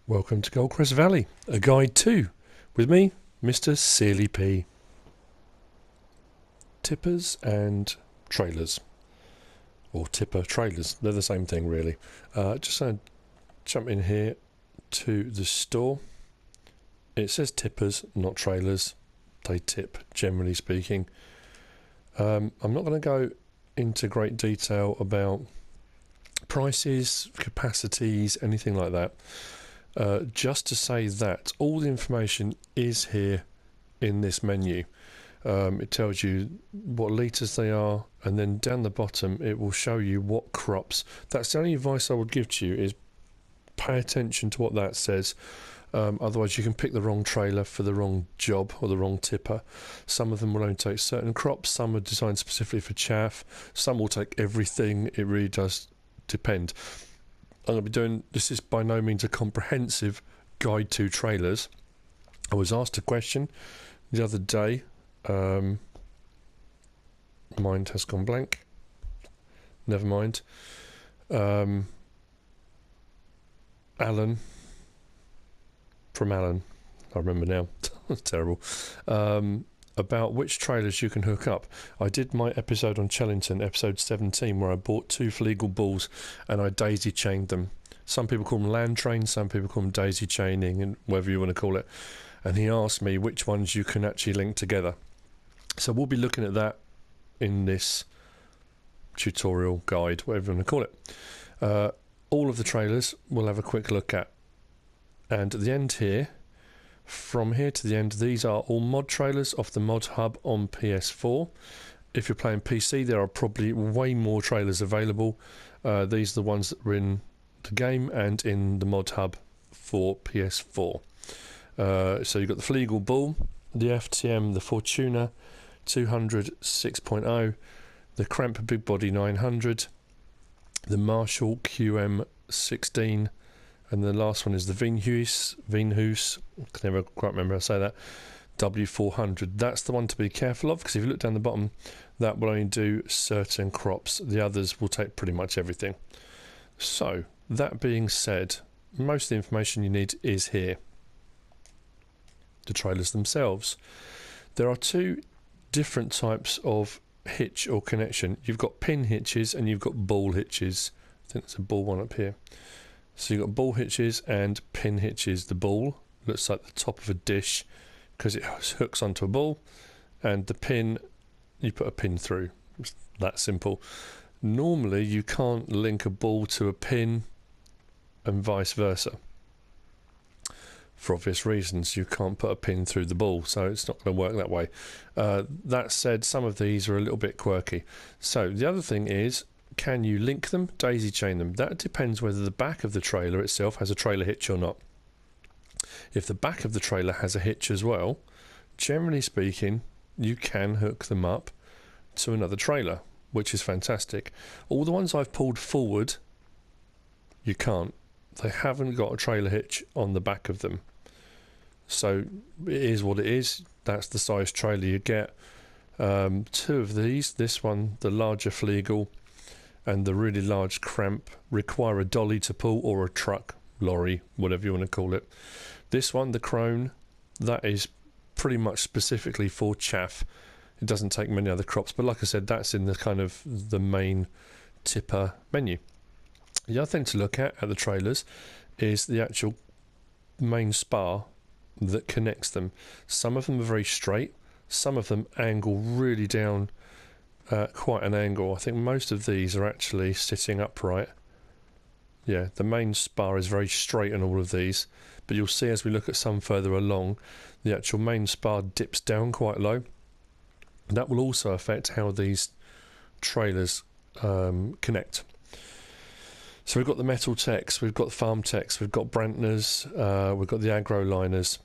Welcome to Goldcrest Valley, a guide to, with me, Mr. Searly P. Tippers and trailers, or tipper trailers, they're the same thing really. Just going to jump in here to the store. It says tippers, not trailers. They tip, generally speaking. I'm not going to go into great detail about prices, capacities, anything like that. Just to say that all the information is here in this menu. It tells you what litres they are, and then down the bottom it will show you what crops. That's the only advice I would give to you, is pay attention to what that says. Otherwise you can pick the wrong trailer for the wrong job or the wrong tipper. Some of them will only take certain crops, some are designed specifically for chaff, some will take everything. It really does depend. I'm going to be doing, this is by no means a comprehensive guide to trailers. I was asked a question the other day. Mind has gone blank. Never mind. Alan, from Alan, I remember now. That's terrible. About which trailers you can hook up. I did my episode on Chellington, episode 17, where I bought 2 legal bulls and I daisy chained them. Some people call them land trains, some people call them daisy chaining, and whatever you want to call it. And he asked me which ones you can actually link together. So we'll be looking at that in this tutorial, guide, whatever you want to call it. All of the trailers we'll have a quick look at. And at the end here, from here to the end, these are all mod trailers off the Modhub on PS4. If you're playing PC, there are probably way more trailers available. These are the ones that are in the game and in the Modhub for PS4. So you've got the Fleagle Bull, the FTM, the Fortuna 200 6.0, the Cramp Big Body 900, the Marshall QM 16, and the last one is the Vinhus, I can never quite remember how to say that, W400. That's the one to be careful of, because if you look down the bottom, that will only do certain crops. The others will take pretty much everything. So, that being said, most of the information you need is here. The trailers themselves. There are 2 different types of hitch or connection. You've got pin hitches and you've got ball hitches. I think there's a ball one up here. So you've got ball hitches and pin hitches. The ball looks like the top of a dish because it hooks onto a ball, and the pin, you put a pin through. It's that simple. Normally you can't link a ball to a pin and vice versa. For obvious reasons, you can't put a pin through the ball, so it's not going to work that way. That said, some of these are a little bit quirky. So the other thing is, can you link them, daisy chain them? That depends whether the back of the trailer itself has a trailer hitch or not. If the back of the trailer has a hitch as well, generally speaking, you can hook them up to another trailer, which is fantastic. All the ones I've pulled forward, you can't. They haven't got a trailer hitch on the back of them. So it is what it is. That's the size trailer you get. 2 of these, this one, the larger Fleagle, and the really large Cramp, require a dolly to pull, or a truck, lorry, whatever you want to call it. This one, the Crone, that is pretty much specifically for chaff. It doesn't take many other crops, but like I said, that's in the kind of the main tipper menu. The other thing to look at the trailers is the actual main spar that connects them. Some of them are very straight, some of them angle really down quite an angle. I think most of these are actually sitting upright. Yeah, the main spar is very straight on all of these, but you'll see as we look at some further along, the actual main spar dips down quite low. That will also affect how these trailers connect. So we've got the Metal Techs, we've got the Farm Techs, we've got Brantners, we've got the Agro Liners.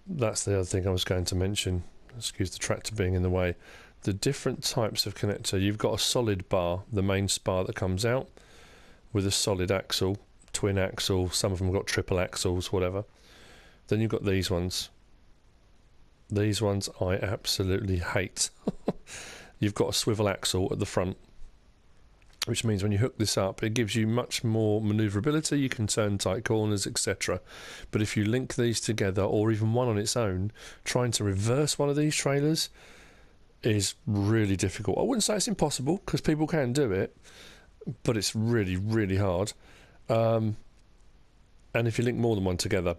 That's the other thing I was going to mention. Excuse the tractor being in the way. The different types of connector. You've got a solid bar, the main spar that comes out, with a solid axle, twin axle, some of them have got triple axles, whatever. Then you've got these ones. These ones I absolutely hate. You've got a swivel axle at the front, which means when you hook this up, it gives you much more manoeuvrability. You can turn tight corners, etc. But if you link these together, or even one on its own, trying to reverse one of these trailers is really difficult. I wouldn't say it's impossible, because people can do it, but it's really, really hard. And if you link more than one together,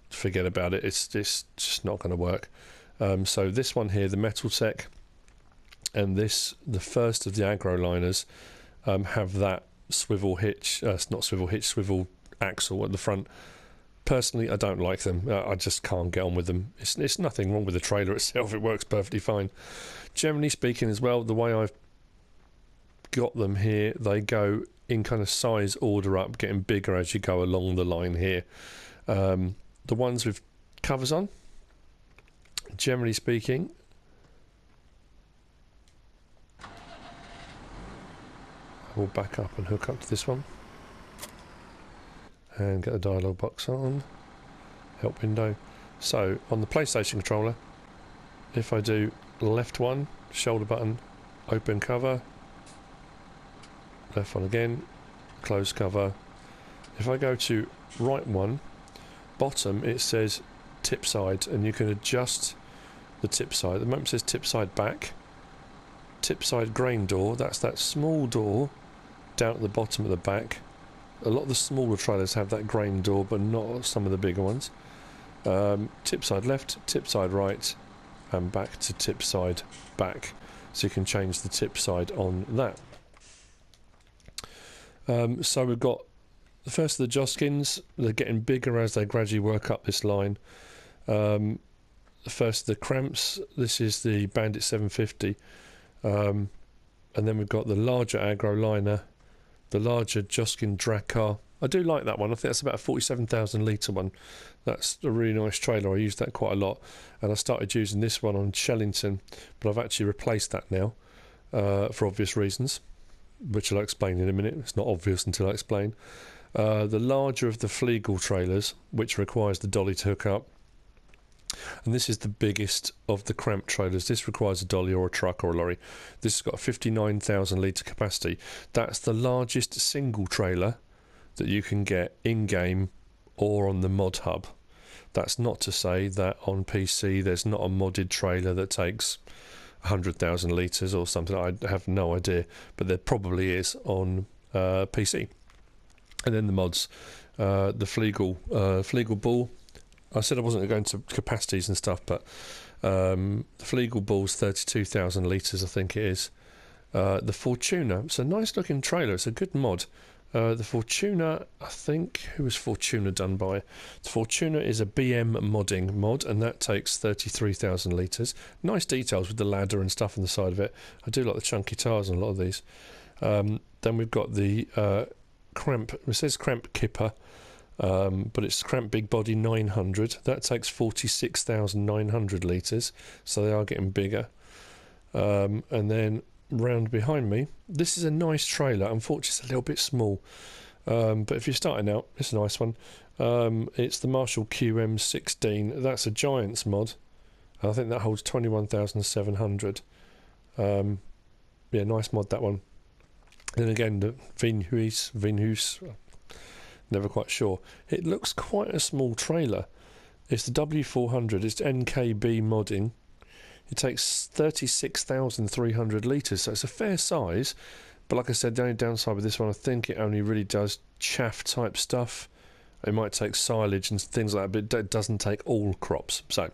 forget about it. It's just not going to work. So this one here, the Metal Tech, and this, the first of the aggro liners, have that swivel hitch, not swivel hitch, swivel axle at the front. Personally, I don't like them. I just can't get on with them. It's nothing wrong with the trailer itself. It works perfectly fine. Generally speaking as well, the way I've got them here, they go in kind of size order up, getting bigger as you go along the line here. The ones with covers on, generally speaking, we'll back up and hook up to this one and get the dialog box on, help window. So on the PlayStation controller, if I do left one, shoulder button, open cover, left one again, close cover. If I go to right one, bottom it says tip side, and you can adjust the tip side. At the moment it says tip side back, tip side grain door, that's that small door down at the bottom of the back. A lot of the smaller trailers have that grain door, but not some of the bigger ones. Tip side left, tip side right, and back to tip side back. So you can change the tip side on that. So we've got the first of the Joskins. They're getting bigger as they gradually work up this line. The first of the Cramps. This is the Bandit 750. And then we've got the larger aggro liner, the larger Joskin drag car. I do like that one. I think that's about a 47,000 litre one. That's a really nice trailer. I use that quite a lot, and I started using this one on Shellington, but I've actually replaced that now for obvious reasons, which I'll explain in a minute. It's not obvious until I explain. The larger of the Flegel trailers, which requires the dolly to hook up, and this is the biggest of the Cramp trailers. This requires a dolly or a truck or a lorry. This has got a 59,000 litre capacity. That's the largest single trailer that you can get in-game or on the Modhub. That's not to say that on PC there's not a modded trailer that takes 100,000 litres or something. I have no idea, but there probably is on PC. And then the mods, the Flegel Bull. I said I wasn't going to capacities and stuff, but the Flegel Bull's 32,000 litres, I think it is. The Fortuna, it's a nice looking trailer, it's a good mod. The Fortuna, I think, who was Fortuna done by? The Fortuna is a BM-Modding mod, and that takes 33,000 litres. Nice details with the ladder and stuff on the side of it. I do like the chunky tires on a lot of these. Then we've got the Cramp, it says Cramp Kipper, but it's Cramp Big Body 900. That takes 46,900 litres, so they are getting bigger. And then round behind me, this is a nice trailer. Unfortunately it's a little bit small, but if you're starting out, it's a nice one. It's the Marshall QM16. That's a Giants mod. I think that holds 21,700. Yeah, nice mod, that one. And then again, the Vinhus, never quite sure. It looks quite a small trailer. It's the W400. It's NKB-Modding. It takes 36,300 litres, so it's a fair size. But like I said, the only downside with this one, I think it only really does chaff type stuff. It might take silage and things like that, but it doesn't take all crops. So it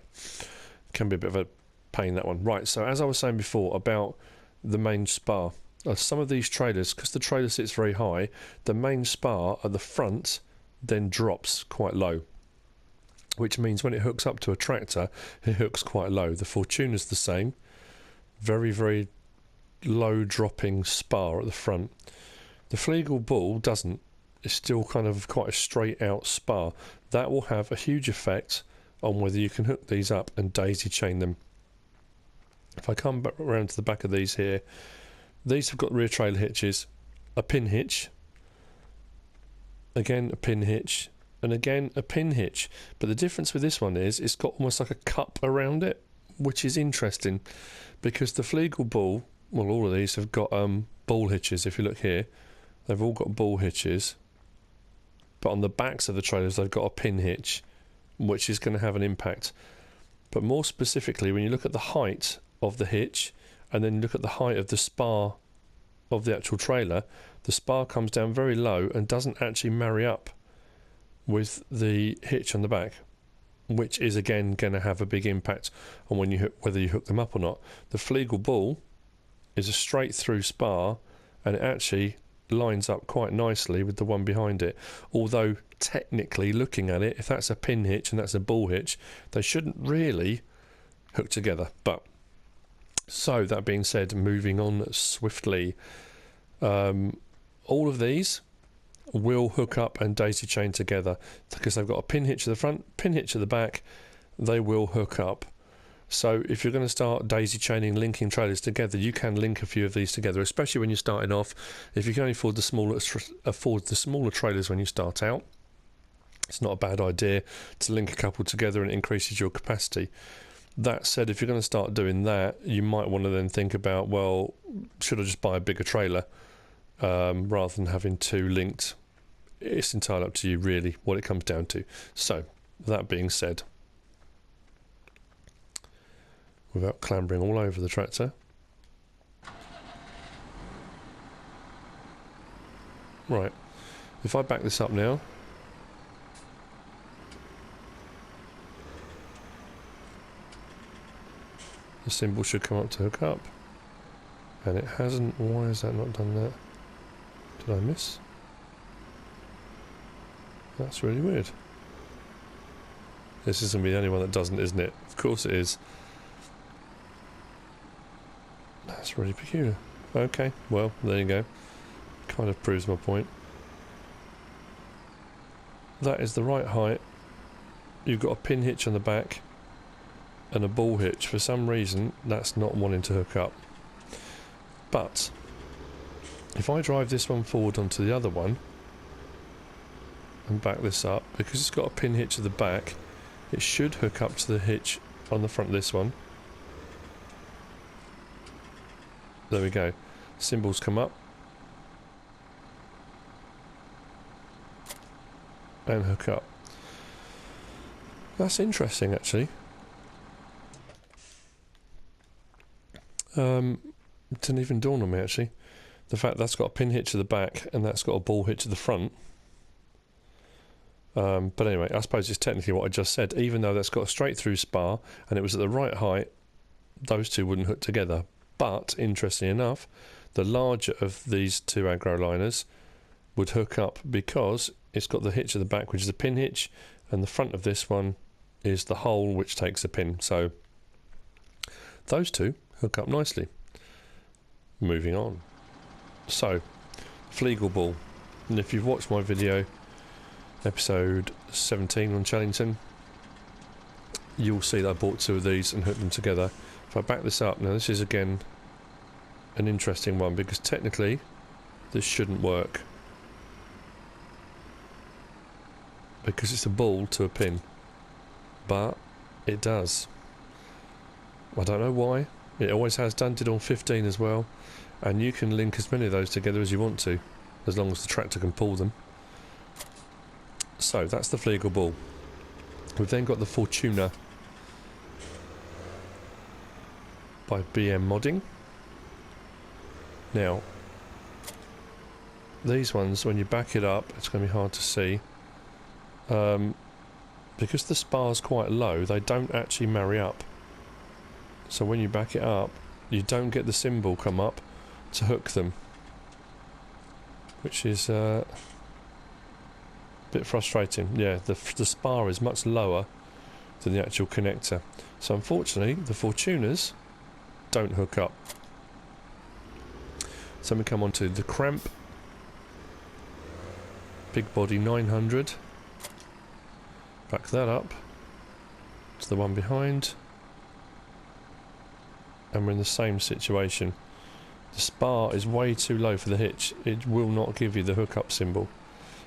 can be a bit of a pain, that one. Right, so as I was saying before about the main spar, some of these trailers, because the trailer sits very high, the main spar at the front then drops quite low, which means when it hooks up to a tractor, it hooks quite low. The Fortuna's the same. Very, very low dropping spar at the front. The Flegel Bull doesn't. It's still kind of quite a straight out spar. That will have a huge effect on whether you can hook these up and daisy chain them. If I come back around to the back of these here, these have got rear trailer hitches, a pin hitch, again a pin hitch, and again a pin hitch. But the difference with this one is it's got almost like a cup around it, which is interesting, because the Flegel Bull well, all of these have got ball hitches. If you look here, they've all got ball hitches, but on the backs of the trailers they've got a pin hitch, which is going to have an impact. But more specifically, when you look at the height of the hitch and then look at the height of the spar of the actual trailer, the spar comes down very low and doesn't actually marry up with the hitch on the back, which is again going to have a big impact on whether you hook them up or not. The Flegel ball is a straight through spar, and it actually lines up quite nicely with the one behind it, although technically looking at it, if that's a pin hitch and that's a ball hitch, they shouldn't really hook together. But so that being said, moving on swiftly, all of these will hook up and daisy chain together because they've got a pin hitch at the front, pin hitch at the back. They will hook up. So if you're going to start daisy chaining, linking trailers together, you can link a few of these together, especially when you're starting off. If you can only afford the smaller trailers when you start out, it's not a bad idea to link a couple together, and it increases your capacity. That said, if you're going to start doing that, you might want to then think about, well, should I just buy a bigger trailer rather than having two linked? It's entirely up to you, really, what it comes down to. So, that being said, without clambering all over the tractor, right, if I back this up now, the symbol should come up to hook up, and it hasn't. Why has that not done that? Did I miss? That's really weird. This isn't the only one that doesn't, isn't it? Of course it is. That's really peculiar. Okay, well, there you go. Kind of proves my point. That is the right height. You've got a pin hitch on the back and a ball hitch. For some reason, that's not wanting to hook up. But if I drive this one forward onto the other one and back this up, because it's got a pin hitch at the back, it should hook up to the hitch on the front of this one. There we go. Symbols come up and hook up. That's interesting, actually. It didn't even dawn on me, actually. The fact that's got a pin hitch at the back and that's got a ball hitch at the front. But anyway, I suppose it's technically what I just said. Even though that's got a straight through spar and it was at the right height, those two wouldn't hook together. But, interestingly enough, the larger of these two aggro liners would hook up because it's got the hitch at the back, which is a pin hitch, and the front of this one is the hole which takes a pin. So those two hook up nicely. Moving on. So, Flegel ball. And if you've watched my video, episode 17 on Chellington, you'll see that I bought two of these and hooked them together. If I back this up, now this is again an interesting one because technically this shouldn't work because it's a ball to a pin, but it does. I don't know why. It always has done, did on 15 as well, and you can link as many of those together as you want to, as long as the tractor can pull them. So that's the Flegel ball. We've then got the Fortuna by NKB-Modding. Now, these ones, when you back it up, it's going to be hard to see. Because the spar's quite low, they don't actually marry up. So when you back it up, you don't get the symbol come up to hook them, which is a bit frustrating. Yeah, the spar is much lower than the actual connector. So unfortunately, the Fortunas don't hook up. So we come on to the Cramp Big Body 900. Back that up to the one behind, and we're in the same situation. The spar is way too low for the hitch. It will not give you the hookup symbol.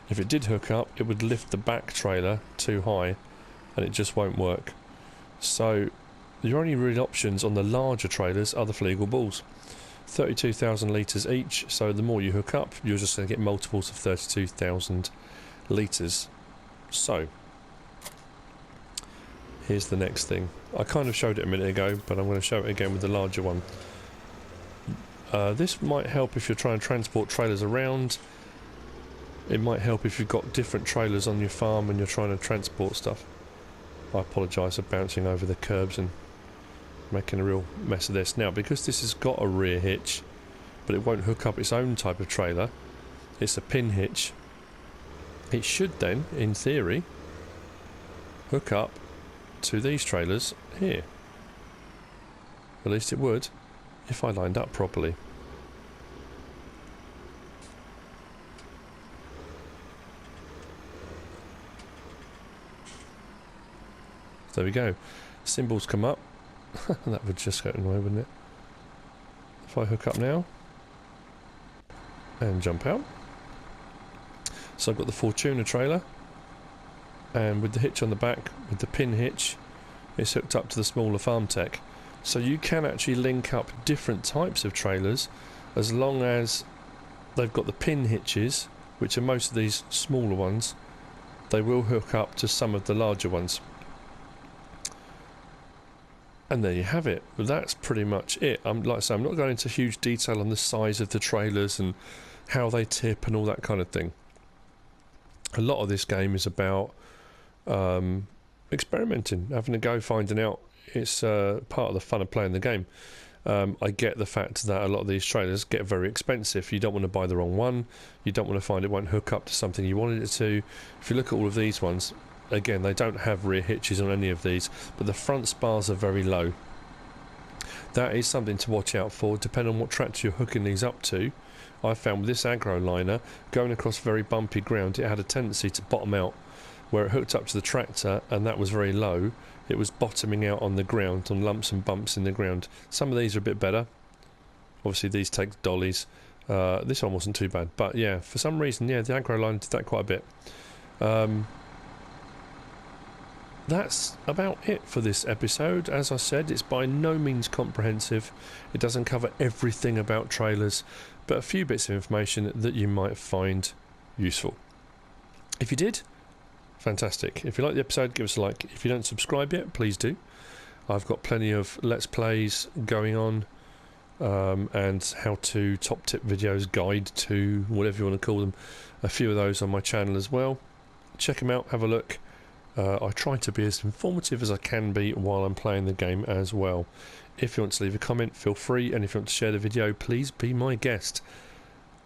If it did hook up, it would lift the back trailer too high and it just won't work. So your only real options on the larger trailers are the Flegel balls. 32,000 litres each, so the more you hook up, you're just going to get multiples of 32,000 litres. So, here's the next thing. I kind of showed it a minute ago, but I'm going to show it again with the larger one. This might help if you're trying to transport trailers around. It might help if you've got different trailers on your farm and you're trying to transport stuff. I apologise for bouncing over the curbs and making a real mess of this. Now, because this has got a rear hitch, but it won't hook up its own type of trailer, it's a pin hitch, it should then, in theory, hook up to these trailers here. At least it would, if I lined up properly. There we go. Symbols come up. That would just go away, wouldn't it? If I hook up now and jump out. So I've got the Fortuna trailer, and with the hitch on the back, with the pin hitch, it's hooked up to the smaller farm tech. So you can actually link up different types of trailers as long as they've got the pin hitches, which are most of these smaller ones. They will hook up to some of the larger ones. And there you have it. Well, that's pretty much it. Like I say, I'm not going into huge detail on the size of the trailers and how they tip and all that kind of thing. A lot of this game is about experimenting, having a go, finding out. It's part of the fun of playing the game. I get the fact that a lot of these trailers get very expensive. You don't want to buy the wrong one. You don't want to find it won't hook up to something you wanted it to. If you look at all of these ones, again, they don't have rear hitches on any of these, but the front spars are very low. That is something to watch out for, depending on what tractor you're hooking these up to. I found with this aggro liner, going across very bumpy ground, it had a tendency to bottom out. Where it hooked up to the tractor, and that was very low, it was bottoming out on the ground, on lumps and bumps in the ground. Some of these are a bit better. Obviously these take dollies. This one wasn't too bad, but yeah, for some reason, yeah, the aggro liner did that quite a bit. That's about it for this episode. As I said, it's by no means comprehensive. It doesn't cover everything about trailers, but a few bits of information that you might find useful. If you did, fantastic. If you like the episode, give us a like. If you don't subscribe yet, please do. I've got plenty of Let's Plays going on, and how-to top tip videos, guide to, whatever you want to call them. A few of those on my channel as well. Check them out, have a look. I try to be as informative as I can be while I'm playing the game as well. If you want to leave a comment, feel free, and if you want to share the video, please be my guest.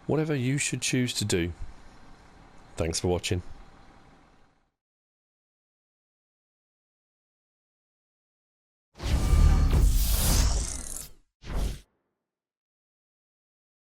Whatever you should choose to do. Thanks for watching.